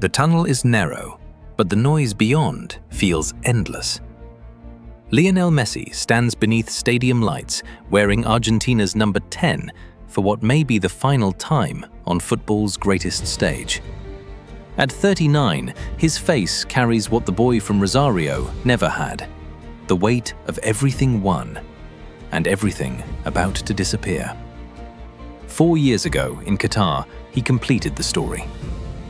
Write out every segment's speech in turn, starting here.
The tunnel is narrow, but the noise beyond feels endless. Lionel Messi stands beneath stadium lights wearing Argentina's number 10 for what may be the final time on football's greatest stage. At 39, his face carries what the boy from Rosario never had: the weight of everything won and everything about to disappear. 4 years ago in Qatar, he completed the story.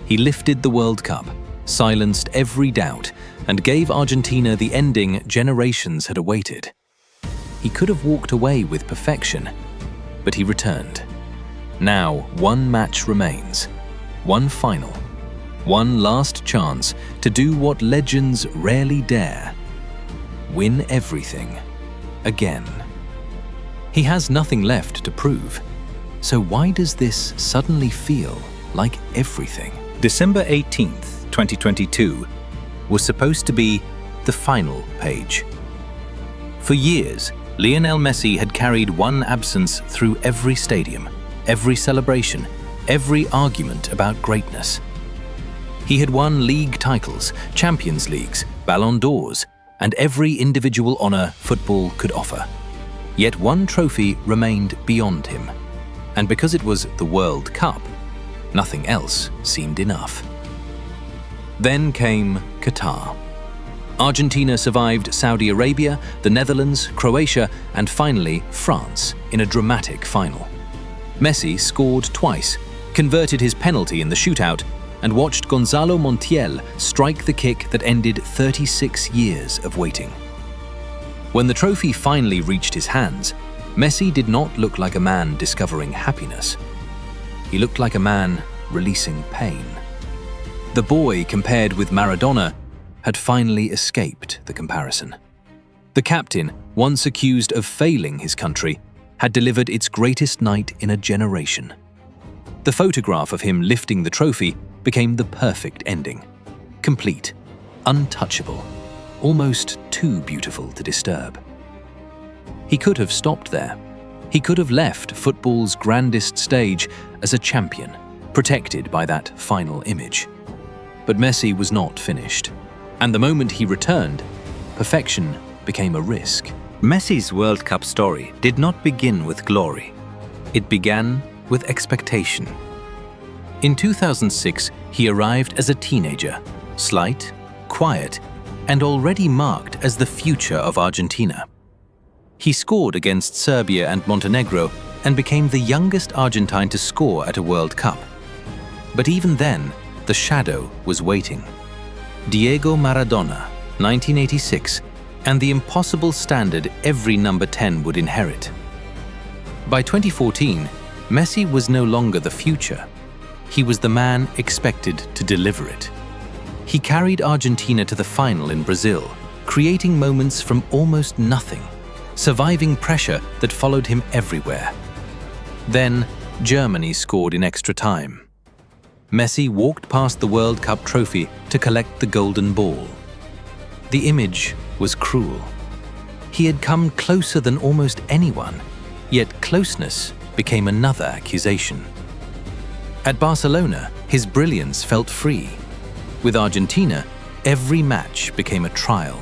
He lifted the World Cup, silenced every doubt, and gave Argentina the ending generations had awaited. He could have walked away with perfection, but he returned. Now, one match remains, one final, one last chance to do what legends rarely dare: win everything again. He has nothing left to prove, so why does this suddenly feel like everything? December 18th, 2022 was supposed to be the final page. For years, Lionel Messi had carried one absence through every stadium, every celebration, every argument about greatness. He had won league titles, Champions Leagues, Ballon d'Ors, and every individual honor football could offer. Yet one trophy remained beyond him, and because it was the World Cup, nothing else seemed enough. Then came Qatar. Argentina survived Saudi Arabia, the Netherlands, Croatia, and finally France in a dramatic final. Messi scored twice, converted his penalty in the shootout, and watched Gonzalo Montiel strike the kick that ended 36 years of waiting. When the trophy finally reached his hands, Messi did not look like a man discovering happiness. He looked like a man releasing pain. The boy compared with Maradona had finally escaped the comparison. The captain, once accused of failing his country, had delivered its greatest night in a generation. The photograph of him lifting the trophy became the perfect ending. Complete, untouchable, almost too beautiful to disturb. He could have stopped there. He could have left football's grandest stage as a champion, protected by that final image. But Messi was not finished, and the moment he returned, perfection became a risk. Messi's World Cup story did not begin with glory. It began with expectation. In 2006, he arrived as a teenager, slight, quiet, and already marked as the future of Argentina. He scored against Serbia and Montenegro and became the youngest Argentine to score at a World Cup. But even then, the shadow was waiting. Diego Maradona, 1986, and the impossible standard every number 10 would inherit. By 2014, Messi was no longer the future. He was the man expected to deliver it. He carried Argentina to the final in Brazil, creating moments from almost nothing, surviving pressure that followed him everywhere. Then, Germany scored in extra time. Messi walked past the World Cup trophy to collect the golden ball. The image was cruel. He had come closer than almost anyone, yet closeness became another accusation. At Barcelona, his brilliance felt free. With Argentina, every match became a trial.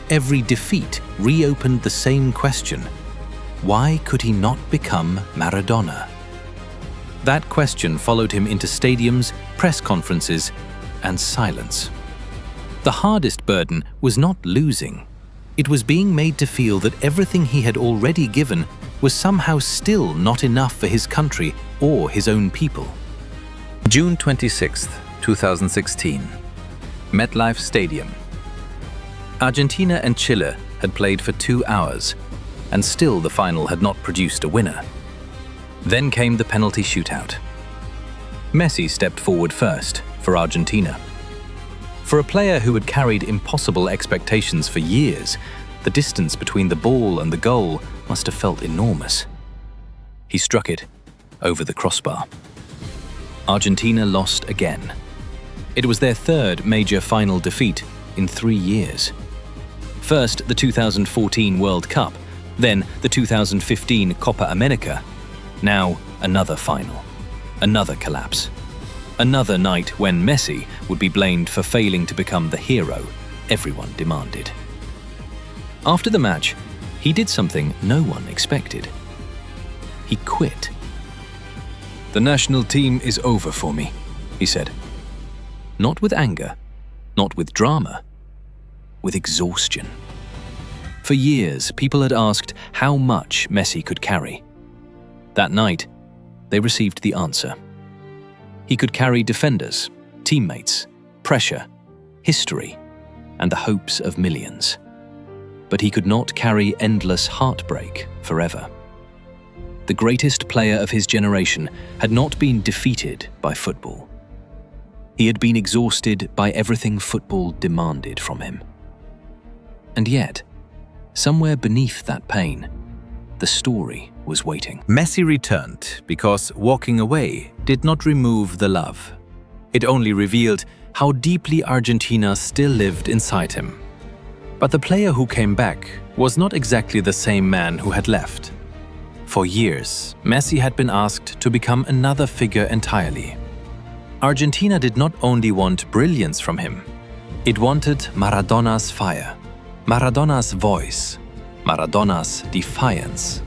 Every defeat reopened the same question: why could he not become Maradona? That question followed him into stadiums, press conferences, and silence. The hardest burden was not losing. It was being made to feel that everything he had already given was somehow still not enough for his country or his own people. June 26, 2016. MetLife Stadium. Argentina and Chile had played for 2 hours, and still the final had not produced a winner. Then came the penalty shootout. Messi stepped forward first for Argentina. For a player who had carried impossible expectations for years, the distance between the ball and the goal must have felt enormous. He struck it over the crossbar. Argentina lost again. It was their third major final defeat in 3 years. First, the 2014 World Cup, then the 2015 Copa America. Now, another final, another collapse. Another night when Messi would be blamed for failing to become the hero everyone demanded. After the match, he did something no one expected. He quit. "The national team is over for me," he said. Not with anger, not with drama, with exhaustion. For years, people had asked how much Messi could carry. That night, they received the answer. He could carry defenders, teammates, pressure, history, and the hopes of millions. But he could not carry endless heartbreak forever. The greatest player of his generation had not been defeated by football. He had been exhausted by everything football demanded from him. And yet, somewhere beneath that pain, the story was waiting. Messi returned because walking away did not remove the love. It only revealed how deeply Argentina still lived inside him. But the player who came back was not exactly the same man who had left. For years, Messi had been asked to become another figure entirely. Argentina did not only want brilliance from him, it wanted Maradona's fire, Maradona's voice, Maradona's defiance.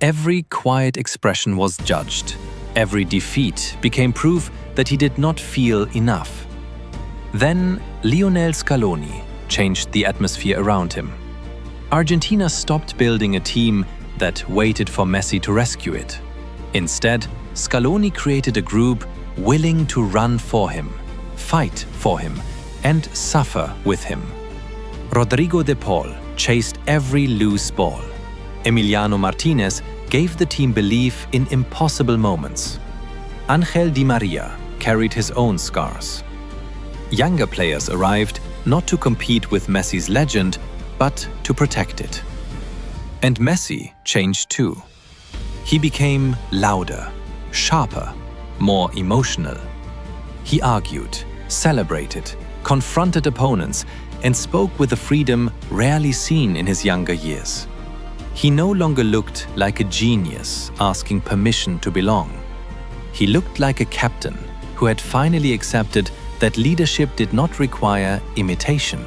Every quiet expression was judged. Every defeat became proof that he did not feel enough. Then Lionel Scaloni changed the atmosphere around him. Argentina stopped building a team that waited for Messi to rescue it. Instead, Scaloni created a group willing to run for him, fight for him, and suffer with him. Rodrigo de Paul chased every loose ball. Emiliano Martinez gave the team belief in impossible moments. Ángel Di María carried his own scars. Younger players arrived not to compete with Messi's legend, but to protect it. And Messi changed too. He became louder, sharper, more emotional. He argued, celebrated, confronted opponents, and spoke with a freedom rarely seen in his younger years. He no longer looked like a genius asking permission to belong. He looked like a captain who had finally accepted that leadership did not require imitation.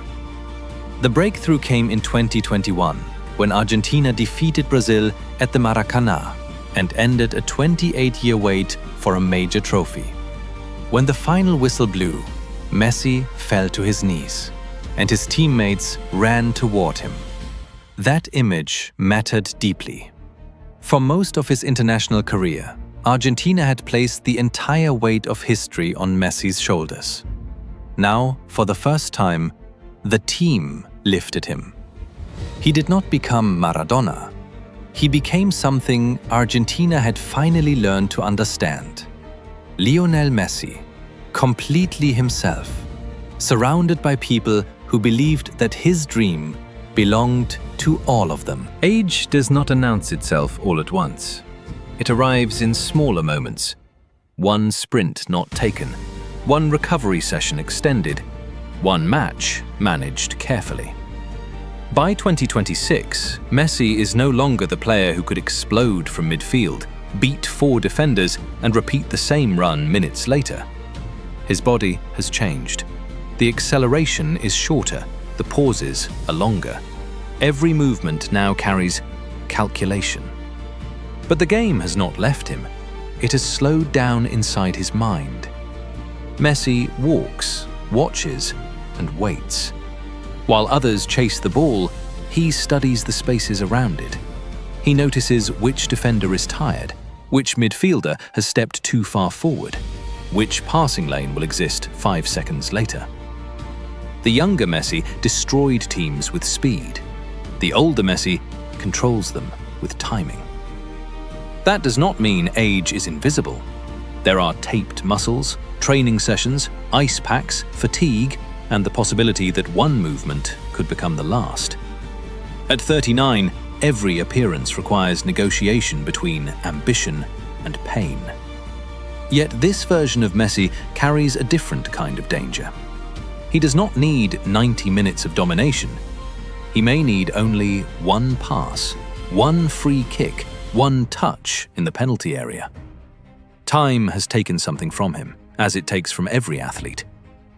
The breakthrough came in 2021, when Argentina defeated Brazil at the Maracanã and ended a 28-year wait for a major trophy. When the final whistle blew, Messi fell to his knees, and his teammates ran toward him. That image mattered deeply. For most of his international career, Argentina had placed the entire weight of history on Messi's shoulders. Now, for the first time, the team lifted him. He did not become Maradona. He became something Argentina had finally learned to understand. Lionel Messi, completely himself, surrounded by people who believed that his dream belonged to all of them. Age does not announce itself all at once. It arrives in smaller moments. One sprint not taken, one recovery session extended, one match managed carefully. By 2026, Messi is no longer the player who could explode from midfield, beat 4 defenders, and repeat the same run minutes later. His body has changed. The acceleration is shorter, the pauses are longer. Every movement now carries calculation. But the game has not left him. It has slowed down inside his mind. Messi walks, watches, and waits. While others chase the ball, he studies the spaces around it. He notices which defender is tired, which midfielder has stepped too far forward, which passing lane will exist 5 seconds later. The younger Messi destroyed teams with speed. The older Messi controls them with timing. That does not mean age is invisible. There are taped muscles, training sessions, ice packs, fatigue, and the possibility that one movement could become the last. At 39, every appearance requires negotiation between ambition and pain. Yet this version of Messi carries a different kind of danger. He does not need 90 minutes of domination. He may need only one pass, one free kick, one touch in the penalty area. Time has taken something from him. as it takes from every athlete.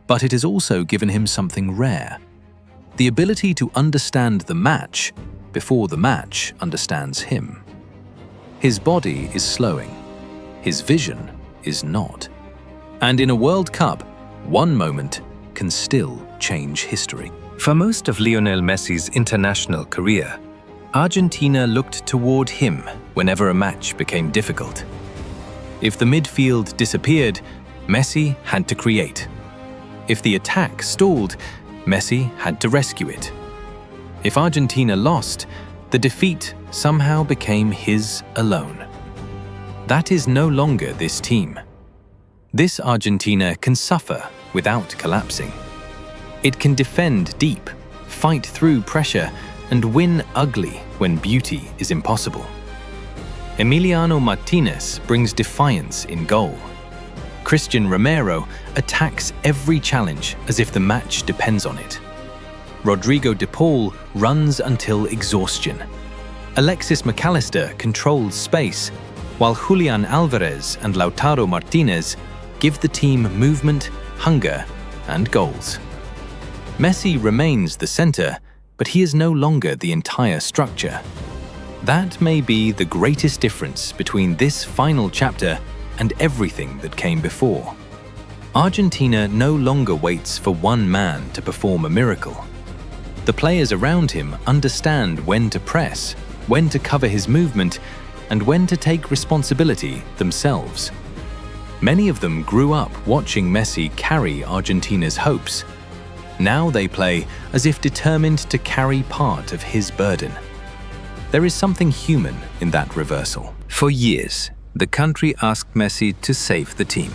But it has also given him something rare: the ability to understand the match before the match understands him. His body is slowing. His vision is not. And in a World Cup, one moment can still change history. For most of Lionel Messi's international career, Argentina looked toward him whenever a match became difficult. If the midfield disappeared, Messi had to create. If the attack stalled, Messi had to rescue it. If Argentina lost, the defeat somehow became his alone. That is no longer this team. This Argentina can suffer without collapsing. It can defend deep, fight through pressure, and win ugly when beauty is impossible. Emiliano Martinez brings defiance in goal. Christian Romero attacks every challenge as if the match depends on it. Rodrigo de Paul runs until exhaustion. Alexis McAllister controls space, while Julian Alvarez and Lautaro Martinez give the team movement, hunger, and goals. Messi remains the center, but he is no longer the entire structure. That may be the greatest difference between this final chapter and everything that came before. Argentina no longer waits for one man to perform a miracle. The players around him understand when to press, when to cover his movement, and when to take responsibility themselves. Many of them grew up watching Messi carry Argentina's hopes. Now they play as if determined to carry part of his burden. There is something human in that reversal. For years, the country asked Messi to save the team.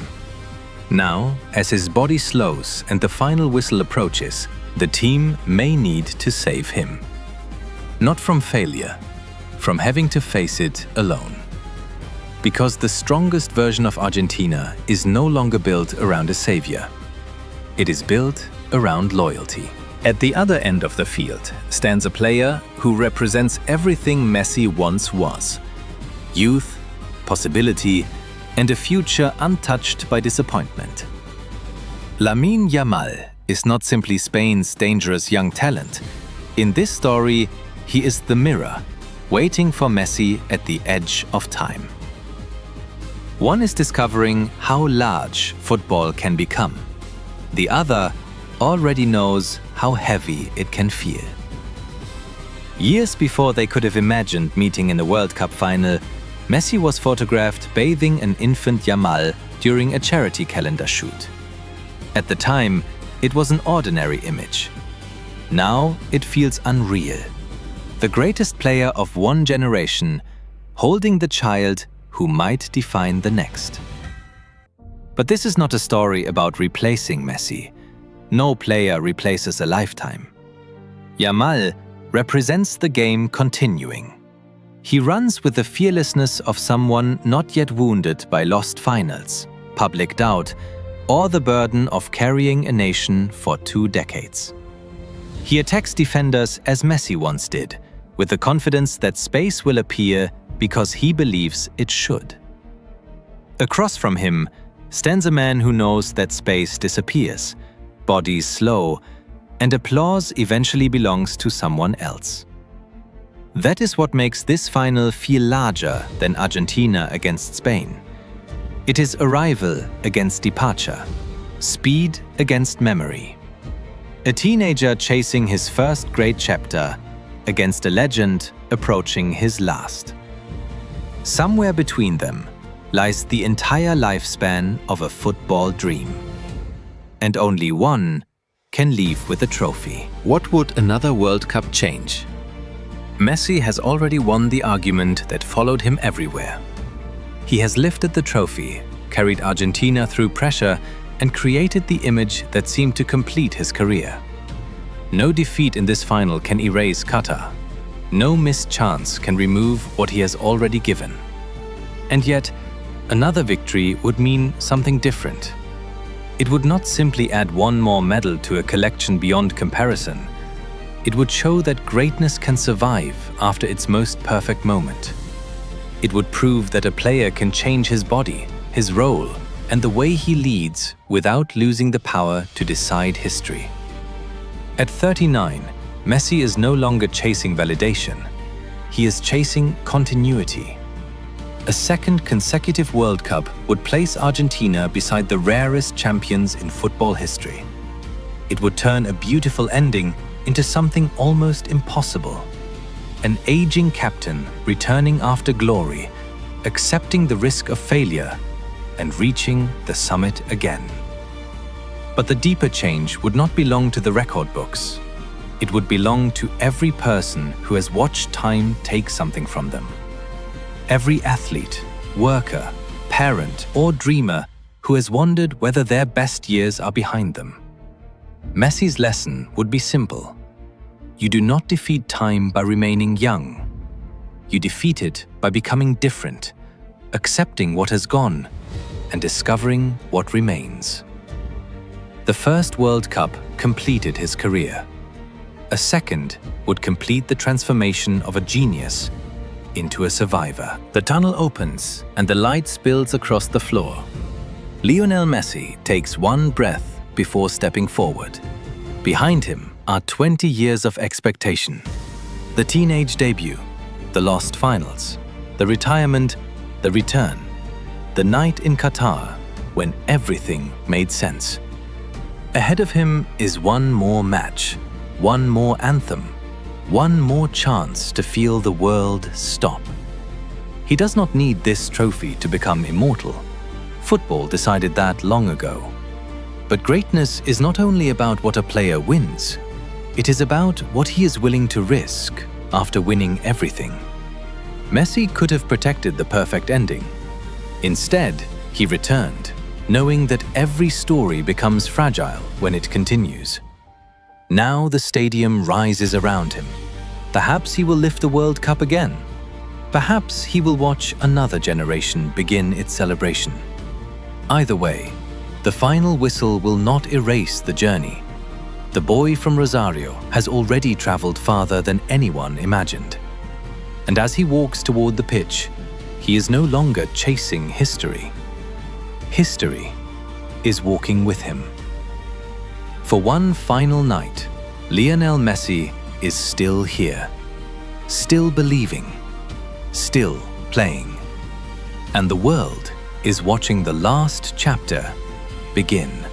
Now, as his body slows and the final whistle approaches, the team may need to save him. Not from failure, from having to face it alone. Because the strongest version of Argentina is no longer built around a savior. It is built around loyalty. At the other end of the field stands a player who represents everything Messi once was: youth, possibility, and a future untouched by disappointment. Lamine Yamal is not simply Spain's dangerous young talent. In this story, he is the mirror, waiting for Messi at the edge of time. One is discovering how large football can become. The other already knows how heavy it can feel. Years before they could have imagined meeting in a World Cup final, Messi was photographed bathing an infant Yamal during a charity calendar shoot. At the time, it was an ordinary image. Now it feels unreal. The greatest player of one generation, holding the child who might define the next. But this is not a story about replacing Messi. No player replaces a lifetime. Yamal represents the game continuing. He runs with the fearlessness of someone not yet wounded by lost finals, public doubt, or the burden of carrying a nation for 2 decades. He attacks defenders as Messi once did, with the confidence that space will appear because he believes it should. Across from him stands a man who knows that space disappears, bodies slow, and applause eventually belongs to someone else. That is what makes this final feel larger than Argentina against Spain. It is arrival against departure, speed against memory. A teenager chasing his first great chapter against a legend approaching his last. Somewhere between them lies the entire lifespan of a football dream. And only one can leave with a trophy. What would another World Cup change? Messi has already won the argument that followed him everywhere. He has lifted the trophy, carried Argentina through pressure, and created the image that seemed to complete his career. No defeat in this final can erase Qatar. No missed chance can remove what he has already given. And yet, another victory would mean something different. It would not simply add one more medal to a collection beyond comparison. It would show that greatness can survive after its most perfect moment. It would prove that a player can change his body, his role, and the way he leads without losing the power to decide history. At 39, Messi is no longer chasing validation. He is chasing continuity. A second consecutive World Cup would place Argentina beside the rarest champions in football history. It would turn a beautiful ending into something almost impossible. An aging captain returning after glory, accepting the risk of failure, and reaching the summit again. But the deeper change would not belong to the record books. It would belong to every person who has watched time take something from them. Every athlete, worker, parent, or dreamer who has wondered whether their best years are behind them. Messi's lesson would be simple. You do not defeat time by remaining young. You defeat it by becoming different, accepting what has gone, and discovering what remains. The first World Cup completed his career. A second would complete the transformation of a genius into a survivor. The tunnel opens and the light spills across the floor. Lionel Messi takes one breath before stepping forward. Behind him are 20 years of expectation. The teenage debut, the lost finals, the retirement, the return, the night in Qatar when everything made sense. Ahead of him is one more match, one more anthem, one more chance to feel the world stop. He does not need this trophy to become immortal. Football decided that long ago. But greatness is not only about what a player wins, it is about what he is willing to risk after winning everything. Messi could have protected the perfect ending. Instead, he returned, knowing that every story becomes fragile when it continues. Now the stadium rises around him. Perhaps he will lift the World Cup again. Perhaps he will watch another generation begin its celebration. Either way, the final whistle will not erase the journey. The boy from Rosario has already traveled farther than anyone imagined. And as he walks toward the pitch, he is no longer chasing history. History is walking with him. For one final night, Lionel Messi is still here, still believing, still playing. And the world is watching the last chapter begin.